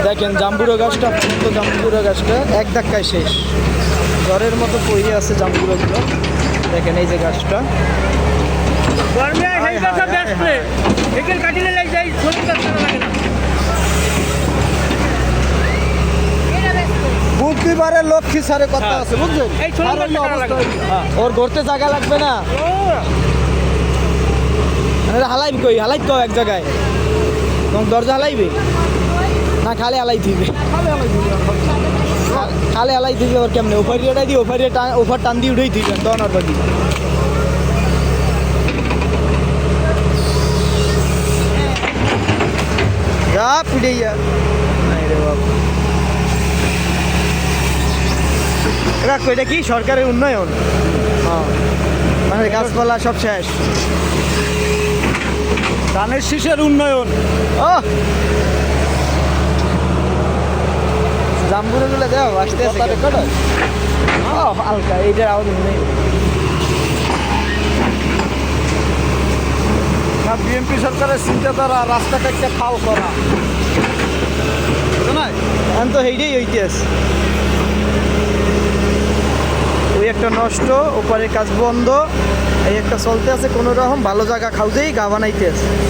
দেখেন জাম্বুরা গাছটা, তো জাম্বুরা গাছটা এক ধাক্কায় শেষ, জ্বরের মতো পড়ে আছে জাম্বুরাগুলো। দেখেন এই যে গাছটা বুধবারে লক্ষ্মী সারে কথা আছে বুঝলেন, ওর ঘুরতে জায়গা লাগবে না, হালাইবি কই হালাই কও এক জায়গায়, তোমার দরজা হালাইবে না খালি হালাই দিবে, খালি হালাই দিবে ওর কেমনে ওভারিয়াটাই দিয়ে ওভার টান দিয়ে উঠেই দিবেন তখন আর বাকি যা পিড়াইয়া রে বাবা। রাখো এটা কি সরকারের উন্নয়ন, মানে গাছপালা সব শেষ, ধানের শীষের উন্নয়ন। ও জাম্বুরাগুলো দেও আসতে হালকা এইটার আওয়াজ নেই। বিএনপি সরকারের চিন্তাধারা রাস্তাটা একটা খাও করা এখন তো এইটাই হইতেস, ওই একটা নষ্ট ওপারে কাজ বন্ধ, এই একটা চলতে আছে কোনো রকম ভালো জায়গা খাওয়াতেই গা বানাইতেছে।